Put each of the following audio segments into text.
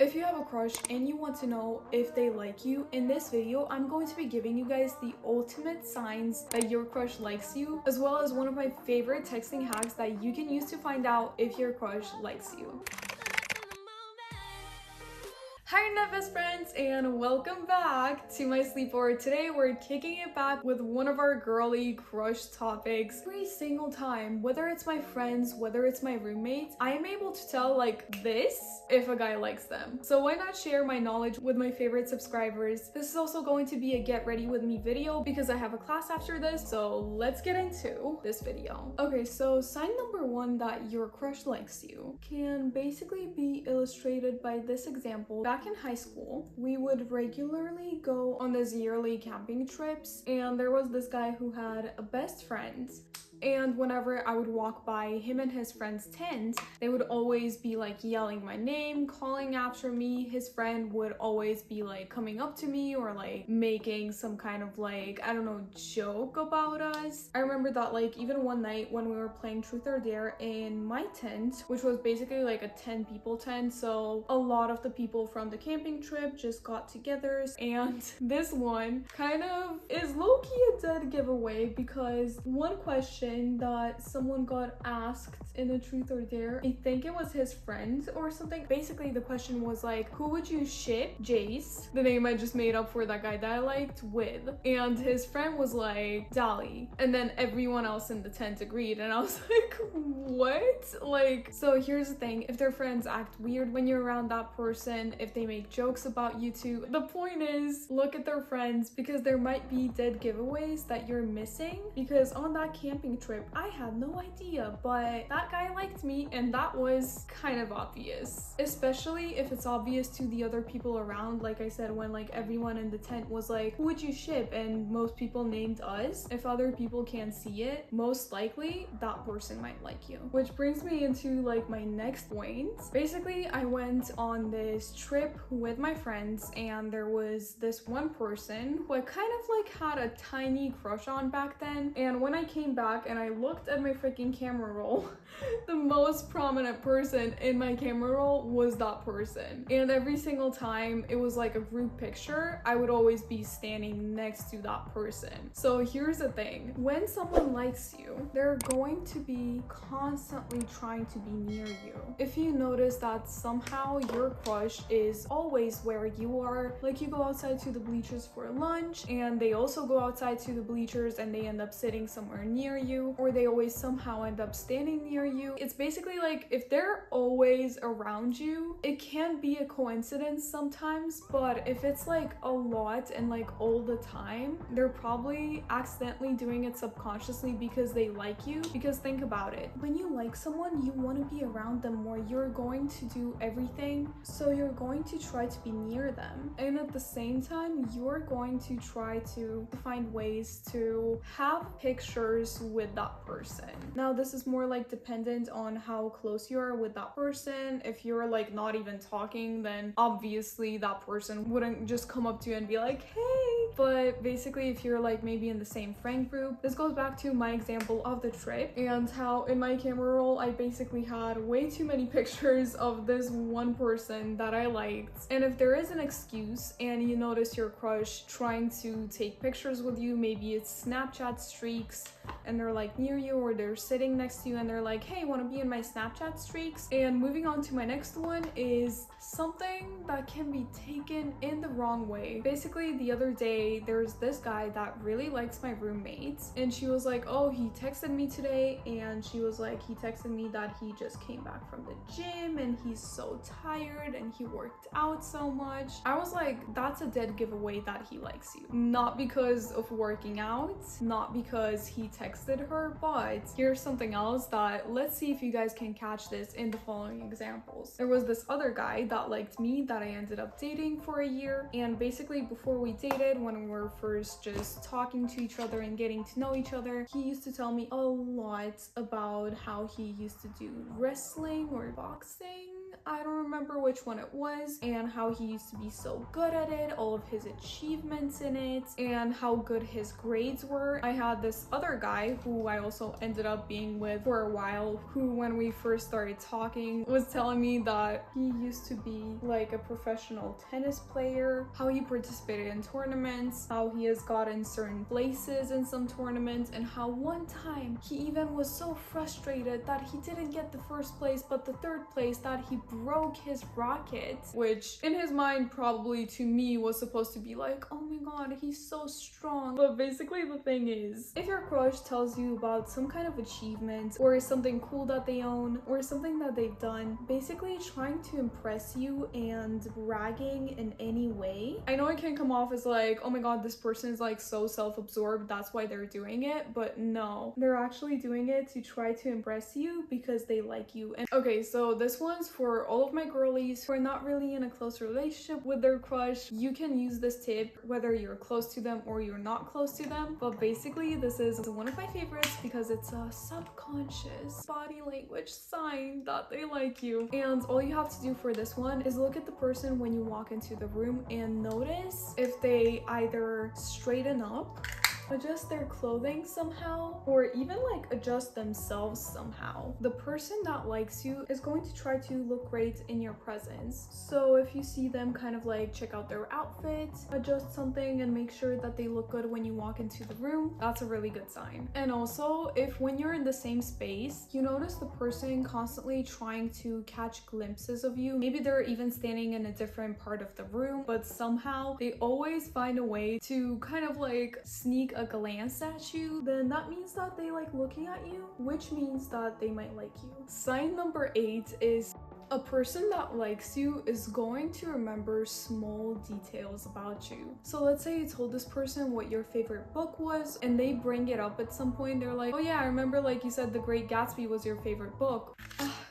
If you have a crush and you want to know if they like you, in this video, I'm going to be giving you guys the ultimate signs that your crush likes you, as well as one of my favorite texting hacks that you can use to find out if your crush likes you. Hi internet best friends, and welcome back to my sleepover. Today we're kicking it back with one of our girly crush topics. Every single time, whether it's my friends, whether it's my roommates, I am able to tell like this if a guy likes them. So why not share my knowledge with my favorite subscribers? This is also going to be a get ready with me video because I have a class after this, so let's get into this video. Okay, so sign number one that your crush likes you can basically be illustrated by this example. Back in high school, we would regularly go on these yearly camping trips, and there was this guy who had a best friend. And whenever I would walk by him and his friend's tent, they would always be like yelling my name, calling after me. His friend would always be like coming up to me or like making some kind of like, I don't know, joke about us. I remember that like even one night when we were playing Truth or Dare in my tent, which was basically like a 10 people tent. So a lot of the people from the camping trip just got together, and this one kind of is low-key a dead giveaway because one question that someone got asked in a Truth or Dare, I think it was his friend or something. Basically the question was like, who would you ship Jace, the name I just made up for that guy that I liked, with? And his friend was like, Dali. And then everyone else in the tent agreed, and I was like, what? Like, so here's the thing, if their friends act weird when you're around that person, if they make jokes about you two, the point is look at their friends, because there might be dead giveaways that you're missing. Because on that camping trip, I had no idea, but that guy liked me, and that was kind of obvious, especially if it's obvious to the other people around. Like I said, when like everyone in the tent was like, who would you ship, and most people named us, if other people can't see it, most likely that person might like you. Which brings me into like my next point. Basically, I went on this trip with my friends, and there was this one person who I kind of like had a tiny crush on back then, and when I came back and I looked at my freaking camera roll, the most prominent person in my camera roll was that person. And every single time it was like a group picture, I would always be standing next to that person. So here's the thing, when someone likes you, they're going to be constantly trying to be near you. If you notice that somehow your crush is always where you are, like you go outside to the bleachers for lunch and they also go outside to the bleachers and they end up sitting somewhere near you, or they always somehow end up standing near you. It's basically like if they're always around you, it can be a coincidence sometimes, but if it's like a lot and like all the time, they're probably accidentally doing it subconsciously because they like you. Because think about it, when you like someone, you want to be around them more. You're going to do everything, so you're going to try to be near them, and at the same time you're going to try to find ways to have pictures with that person. Now this is more like dependent on how close you are with that person. If you're like not even talking, then obviously that person wouldn't just come up to you and be like, hey. But basically if you're like maybe in the same friend group, this goes back to my example of the trip and how in my camera roll I basically had way too many pictures of this one person that I liked. And if there is an excuse and you notice your crush trying to take pictures with you, maybe it's Snapchat streaks and they're like near you, or they're sitting next to you and they're like, hey, want to be in my Snapchat streaks? And moving on to my next one is something that can be taken in the wrong way. Basically the other day there's this guy that really likes my roommate, and she was like, oh, he texted me today, and she was like, he texted me that he just came back from the gym and he's so tired and he worked out so much. I was like, that's a dead giveaway that he likes you. Not because of working out, not because he texted her, but here's something else that, let's see if you guys can catch this in the following examples. There was this other guy that liked me that I ended up dating for a year, and basically before we dated, when we were first just talking to each other and getting to know each other, he used to tell me a lot about how he used to do wrestling or boxing. I don't remember which one it was, and how he used to be so good at it, all of his achievements in it, and how good his grades were. I had this other guy who I also ended up being with for a while, who when we first started talking was telling me that he used to be like a professional tennis player, how he participated in tournaments, how he has gotten certain places in some tournaments, and how one time he even was so frustrated that he didn't get the first place but the third place that he broke his racket, which in his mind probably to me was supposed to be like, oh my god, he's so strong. But basically the thing is, if your crush tells you about some kind of achievement or something cool that they own or something that they've done, basically trying to impress you and bragging in any way, I know it can come off as like, oh my god, this person is like so self-absorbed, that's why they're doing it. But no, they're actually doing it to try to impress you because they like you. And okay, so this one's for all of my girlies who are not really in a close relationship with their crush. You can use this tip whether you're close to them or you're not close to them, but basically this is one of my favorites because it's a subconscious body language sign that they like you. And all you have to do for this one is look at the person when you walk into the room and notice if they either straighten up, adjust their clothing somehow, or even like adjust themselves somehow. The person that likes you is going to try to look great in your presence. So if you see them kind of like check out their outfit, adjust something and make sure that they look good when you walk into the room, that's a really good sign. And also, if when you're in the same space, you notice the person constantly trying to catch glimpses of you, maybe they're even standing in a different part of the room, but somehow they always find a way to kind of like sneak a glance at you, then that means that they like looking at you, which means that they might like you. Sign number 8 is a person that likes you is going to remember small details about you. So let's say you told this person what your favorite book was and they bring it up at some point. They're like, oh yeah, I remember like you said The Great Gatsby was your favorite book.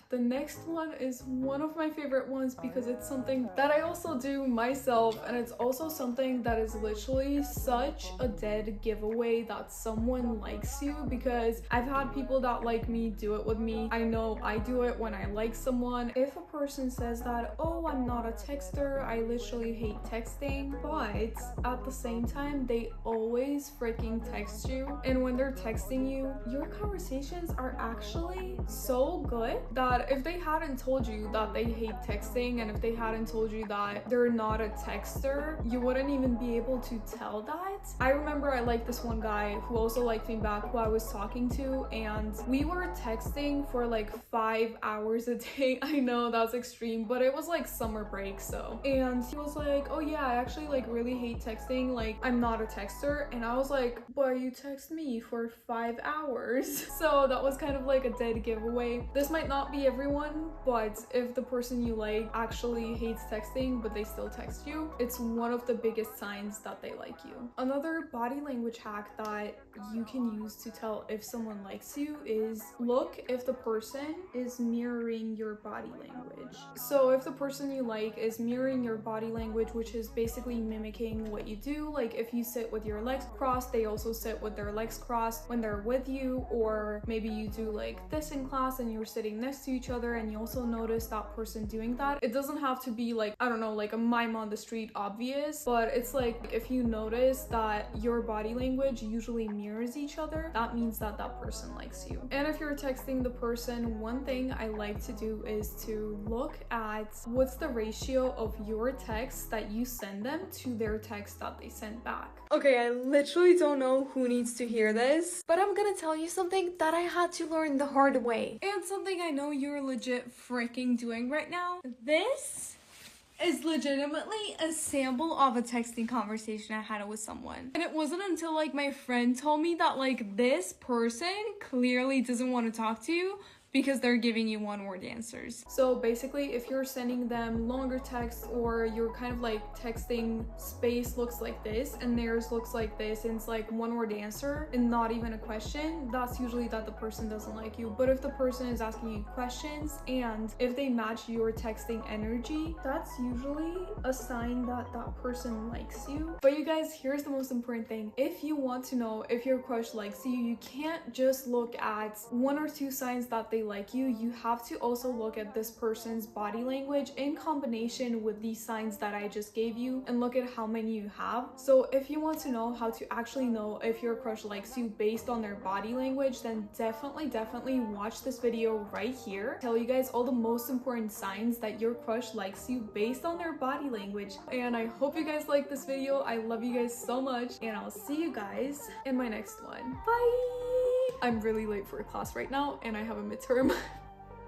The next one is one of my favorite ones because it's something that I also do myself, and it's also something that is literally such a dead giveaway that someone likes you, because I've had people that like me do it with me. I know I do it when I like someone. If a person says that, oh, I'm not a texter, I literally hate texting, but at the same time, they always freaking text you. And when they're texting you, your conversations are actually so good that if they hadn't told you that they hate texting, and if they hadn't told you that they're not a texter, you wouldn't even be able to tell that. I remember I liked this one guy who also liked me back, who I was talking to, and we were texting for like 5 hours a day. I know that's extreme, but it was like summer break, so. And he was like, oh yeah, I actually like really hate texting, like I'm not a texter. And I was like, but you text me for 5 hours. So that was kind of like a dead giveaway. This might not be everyone, but if the person you like actually hates texting but they still text you, it's one of the biggest signs that they like you. Another body language hack that you can use to tell if someone likes you is look if the person is mirroring your body language. So if the person you like is mirroring your body language, which is basically mimicking what you do, like if you sit with your legs crossed, they also sit with their legs crossed when they're with you, or maybe you do like this in class and you're sitting next to each other and you also notice that person doing that. It doesn't have to be like, I don't know, like a mime on the street obvious, but it's like if you notice that your body language usually mirrors each other, that means that that person likes you. And if you're texting the person, one thing I like to do is to look at what's the ratio of your text that you send them to their text that they send back. Okay, I literally don't know who needs to hear this, but I'm gonna tell you something that I had to learn the hard way, and something I know you're legit freaking doing right now. This is legitimately a sample of a texting conversation I had with someone. And it wasn't until like my friend told me that like this person clearly doesn't want to talk to you because they're giving you one-word answers. So basically, if you're sending them longer texts, or you're kind of like texting space looks like this and theirs looks like this, and it's like one-word answer and not even a question, that's usually that the person doesn't like you. But if the person is asking you questions and if they match your texting energy, that's usually a sign that that person likes you. But you guys, here's the most important thing. If you want to know if your crush likes you, you can't just look at 1 or 2 signs that they like you, you have to also look at this person's body language in combination with these signs that I just gave you and look at how many you have. So if you want to know how to actually know if your crush likes you based on their body language, then definitely watch this video right here. Tell you guys all the most important signs that your crush likes you based on their body language. And I hope you guys like this video. I love you guys so much, and I'll see you guys in my next one. Bye! I'm really late for class right now and I have a midterm.